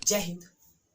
जय हिंद।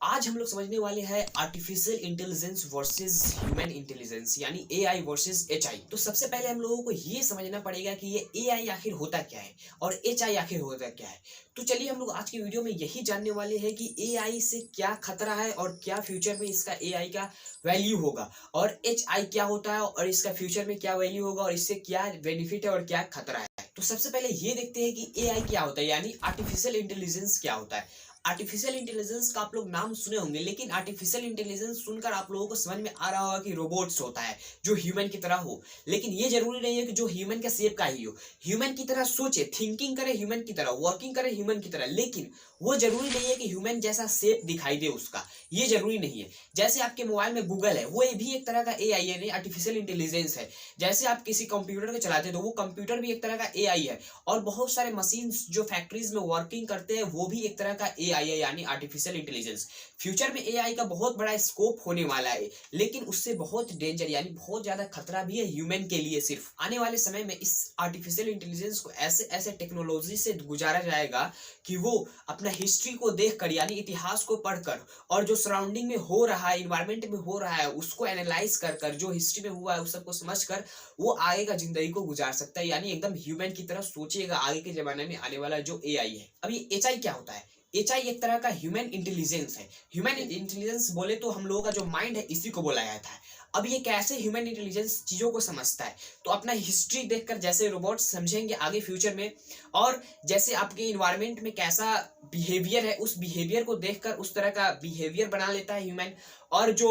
आज हम लोग समझने वाले हैं artificial intelligence versus human intelligence यानी एआई वर्सेस एचआई। तो सबसे पहले हम लोगों को ये समझना पड़ेगा कि ये एआई आखिर होता क्या है और एचआई आखिर होता क्या है। तो चलिए हम लोग आज की वीडियो में यही जानने वाले हैं कि एआई से क्या खतरा है और क्या फ्यूचर में इसका एआई का वैल्यू होगा, और एचआई क्या होता है और इसका फ्यूचर में क्या वैल्यू होगा और इससे क्या बेनिफिट है और क्या खतरा है। तो सबसे पहले ये देखते हैं कि एआई क्या होता है यानी आर्टिफिशियल इंटेलिजेंस क्या होता है। आर्टिफिशियल इंटेलिजेंस का आप लोग नाम सुने होंगे, लेकिन आर्टिफिशियल इंटेलिजेंस सुनकर आप लोगों को समझ में आ रहा होगा कि रोबोट्स होता है जो ह्यूमन की तरह हो। लेकिन ये जरूरी नहीं है कि जो ह्यूमन का शेप का ही हो, ह्यूमन की तरह सोचे, थिंकिंग करे ह्यूमन की तरह, वर्किंग करे ह्यूमन की तरह, लेकिन वो जरूरी नहीं है कि ह्यूमन जैसा शेप दिखाई दे उसका। ये जरूरी नहीं है। जैसे आपके मोबाइल में गूगल है, वो भी एक तरह का एआई है, आर्टिफिशियल इंटेलिजेंस है। जैसे आप किसी कंप्यूटर को चलाते हैं तो वो कंप्यूटर भी एक तरह का एआई है। और बहुत सारे मशीन जो फैक्ट्रीज में वर्किंग करते हैं वो भी एक तरह का एआई है यानी आर्टिफिशियल इंटेलिजेंस। फ्यूचर में एआई का बहुत बड़ा स्कोप होने वाला है, लेकिन उससे बहुत डेंजर यानी बहुत ज्यादा खतरा भी है ह्यूमन के लिए। सिर्फ आने वाले समय में इस आर्टिफिशियल इंटेलिजेंस को ऐसे ऐसे टेक्नोलॉजी से गुजारा जाएगा कि वो अपना हिस्ट्री को देखकर यानी इतिहास को पढ़कर और जो सराउंडिंग में हो रहा है, इन्वायरमेंट में हो रहा है, उसको एनालाइज कर कर, जो हिस्ट्री में हुआ है उस सबको समझ कर वो आगे का जिंदगी को गुजार सकता है। यानी एकदम ह्यूमन की तरह सोचिएगा आगे के जमाने में आने वाला जो एआई है। अब ये एचआई क्या होता है? एचआई एक तरह का ह्यूमन इंटेलिजेंस है। ह्यूमन इंटेलिजेंस बोले तो हम लोगों का जो माइंड है इसी को बोला जाता है। अब ये कैसे ह्यूमन इंटेलिजेंस चीजों को समझता है, तो अपना हिस्ट्री देखकर जैसे रोबोट समझेंगे आगे फ्यूचर में, और जैसे आपके इन्वायरमेंट में कैसा बिहेवियर है उस बिहेवियर को देखकर उस तरह का बिहेवियर बना लेता है ह्यूमन। और जो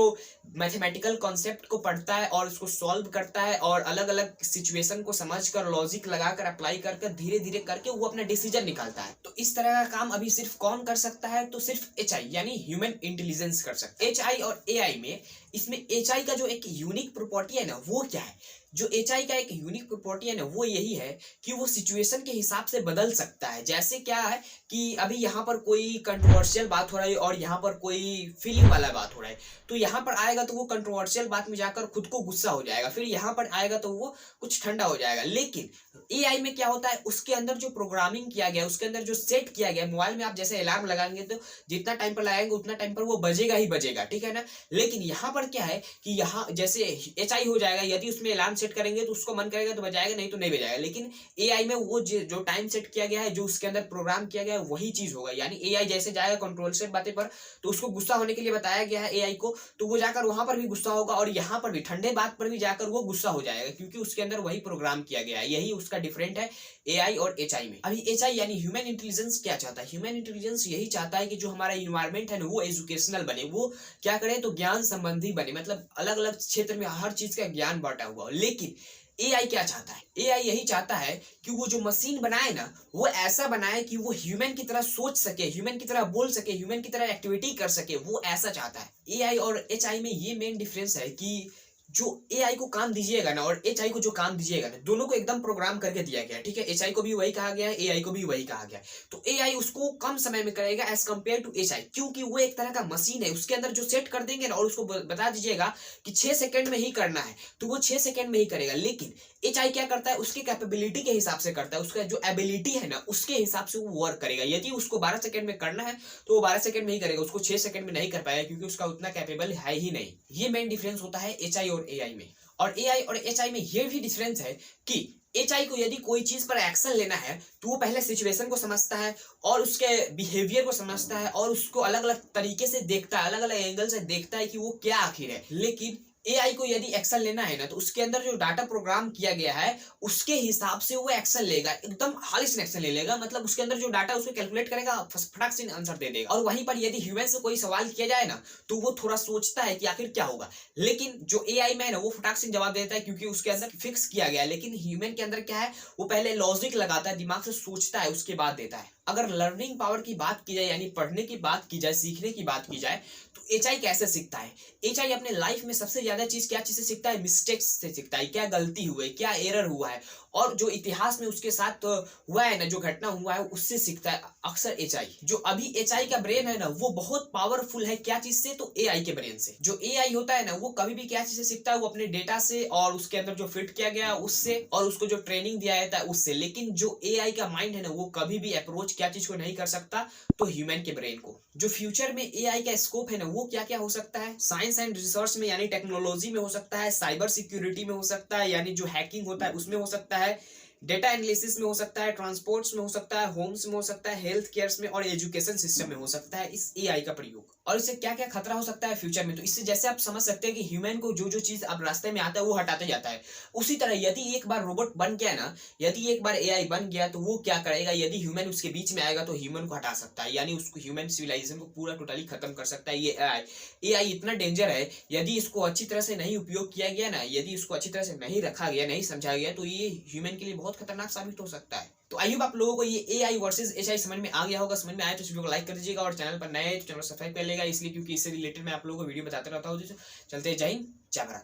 मैथमेटिकल कॉन्सेप्ट को पढ़ता है और उसको सॉल्व करता है और अलग अलग सिचुएशन को समझकर लॉजिक लगाकर अप्लाई कर धीरे धीरे करके वो अपना डिसीजन निकालता है। तो इस तरह का काम अभी सिर्फ कौन कर सकता है? तो सिर्फ एचआई यानी ह्यूमन इंटेलिजेंस कर सकता है। एचआई और एआई में, इसमें एचआई का जो एक यूनिक प्रॉपर्टी है ना वो क्या है? जो एचआई का एक यूनिक प्रॉपर्टी है ना वो यही है कि वो सिचुएशन के हिसाब से बदल सकता है। जैसे क्या है कि अभी यहाँ पर कोई कंट्रोवर्शियल बात हो रही है और यहाँ पर कोई फीलिंग वाला बात हो रहा है, तो यहाँ पर आएगा तो वो कंट्रोवर्शियल बात में जाकर खुद को गुस्सा हो जाएगा, फिर यहाँ पर आएगा तो वो कुछ ठंडा हो जाएगा। लेकिन एआई में क्या होता है, उसके अंदर जो प्रोग्रामिंग किया गया, उसके अंदर जो सेट किया गया, मोबाइल में आप जैसे अलार्म लगाएंगे तो जितना टाइम पर लगाएंगे उतना टाइम पर वो बजेगा ही बजेगा, ठीक है ना। लेकिन यहाँ पर क्या है कि यहाँ जैसे एचआई हो जाएगा, यदि उसमें अलार्म सेट करेंगे तो उसको मन करेगा तो बजाएगा, नहीं तो नहीं बजाएगा। लेकिन एआई में वो जो टाइम सेट किया गया है, जो उसके अंदर प्रोग्राम किया गया है वही चीज होगा। यानी एआई जैसे जाएगा कंट्रोल सेट बातें पर, तो उसको गुस्सा होने के लिए बताया गया है एआई को, तो वो जाकर वहां पर भी गुस्सा होगा और यहाँ पर भी ठंडे बात पर भी जाकर वो गुस्सा हो जाएगा, क्योंकि उसके अंदर वही प्रोग्राम किया गया है। यही उसका डिफरेंट है एआई और एचआई में। अभी एचआई यानी ह्यूमन इंटेलिजेंस क्या चाहता है? ह्यूमन इंटेलिजेंस यही चाहता है कि जो हमारा इन्वायरमेंट है ना वो एजुकेशनल बने, वो क्या करे तो ज्ञान संबंधी बने, मतलब अलग अलग क्षेत्र में हर चीज का ज्ञान बांटा हुआ हो। लेकिन एआई क्या चाहता है? एआई यही चाहता है कि वो जो मशीन बनाए ना वो ऐसा बनाए कि वो ह्यूमन की तरह सोच सके, ह्यूमन की तरह बोल सके, ह्यूमन की तरह एक्टिविटी कर सके, वो ऐसा चाहता है। एआई और एचआई में ये मेन डिफरेंस है कि जो एआई को काम दीजिएगा ना और एचआई को जो काम दीजिएगा ना, दोनों को एकदम प्रोग्राम करके दिया गया है, ठीक है। एचआई को भी वही कहा गया है, एआई को भी वही कहा गया है। तो एआई उसको कम समय में करेगा एज कंपेयर टू एचआई, क्योंकि वो एक तरह का मशीन है। उसके अंदर जो सेट कर देंगे ना और उसको बता दीजिएगा कि 6 सेकंड में ही करना है तो वो 6 सेकंड में ही करेगा। लेकिन एचआई क्या करता है, उसकी कैपेबिलिटी के हिसाब से करता है, उसका जो एबिलिटी है ना उसके हिसाब से वो वर्क करेगा। यदि उसको 12 सेकंड में करना है तो वो 12 सेकंड में ही करेगा, उसको 6 सेकंड में नहीं कर पाएगा, क्योंकि उसका उतना कैपेबल है ही नहीं। ये मेन डिफरेंस होता है एचआई और एआई में। और एआई और एचआई में ये भी डिफरेंस है कि एचआई को यदि कोई चीज पर एक्शन लेना है तो वो पहले सिचुएशन को समझता है और उसके बिहेवियर को समझता है और उसको अलग अलग तरीके से देखता है, अलग अलग एंगल से देखता है कि वो क्या आखिर है। लेकिन एआई को यदि एक्शन लेना है ना तो उसके अंदर जो डाटा प्रोग्राम किया गया है उसके हिसाब से वो एक्शन लेगा, एकदम हालिस एक्शन ले लेगा। मतलब उसके अंदर जो डाटा उसको कैलकुलेट करेगा, फटाक से आंसर दे देगा। और वहीं पर यदि ह्यूमन से कोई सवाल किया जाए ना तो वो थोड़ा सोचता है कि आखिर क्या होगा। लेकिन जो एआई में है ना वो फटाक से जवाब देता है, क्योंकि उसके अंदर फिक्स किया गया है। लेकिन ह्यूमन के अंदर क्या है, वो पहले लॉजिक लगाता है, दिमाग से सोचता है, उसके बाद देता है। अगर लर्निंग पावर की बात की जाए यानी पढ़ने की बात की जाए, सीखने की बात की जाए, तो एचआई कैसे सीखता है? एचआई अपने लाइफ में सबसे ज्यादा चीज क्या चीज से सीखता है? मिस्टेक्स से सीखता है, क्या गलती हुई, क्या एरर हुआ है, और जो इतिहास में उसके साथ हुआ है ना, जो घटना हुआ है उससे सीखता है अक्सर एचआई। जो अभी एचआई का ब्रेन है ना वो बहुत पावरफुल है, क्या चीज से, तो एआई के ब्रेन से। जो एआई होता है ना वो कभी भी क्या चीज से सीखता है, वो अपने डेटा से और उसके अंदर जो फिट किया गया उससे और उसको जो ट्रेनिंग दिया जाता है उससे। लेकिन जो एआई का माइंड है ना वो कभी भी अप्रोच क्या चीज को नहीं कर सकता, तो ह्यूमन के ब्रेन को। जो फ्यूचर में एआई का स्कोप है ना वो क्या क्या हो सकता है, साइंस एंड रिसर्च में यानी टेक्नोलॉजी में हो सकता है, साइबर सिक्योरिटी में हो सकता है यानी जो हैकिंग होता है उसमें हो सकता है, डेटा एनालिसिस में हो सकता है, ट्रांसपोर्ट्स में हो सकता है, होम्स में हो सकता है, हेल्थ केयर में और एजुकेशन सिस्टम में हो सकता है इस एआई का प्रयोग। और इससे क्या क्या खतरा हो सकता है फ्यूचर में, तो इससे जैसे आप समझ सकते हैं कि ह्यूमन को जो जो चीज अब रास्ते में आता है वो हटाते जाता है, उसी तरह यदि एक बार रोबोट बन गया ना, यदि एक बार एआई बन गया तो वो क्या करेगा, यदि ह्यूमन उसके बीच में आएगा तो ह्यूमन को हटा सकता है, यानी उसको ह्यूमन सिविलाइजेशन को पूरा टोटली खत्म कर सकता है ये एआई। एआई इतना डेंजर है, यदि इसको अच्छी तरह से नहीं उपयोग किया गया ना, यदि इसको अच्छी तरह से नहीं रखा गया, नहीं समझा गया, तो ये ह्यूमन के लिए बहुत खतरनाक साबित हो सकता है। तो आई होप आप लोगों को ये एआई वर्सेस एचआई समझ में आ गया होगा। समझ में आया तो इस वीडियो को लाइक कर दीजिएगा और चैनल पर नए हैं तो चैनल सब्सक्राइब कर लेगा, इसलिए क्योंकि इससे रिलेटेड मैं आप लोगों को वीडियो बताते रहता हूँ। चलते जय हिंद जय भारत।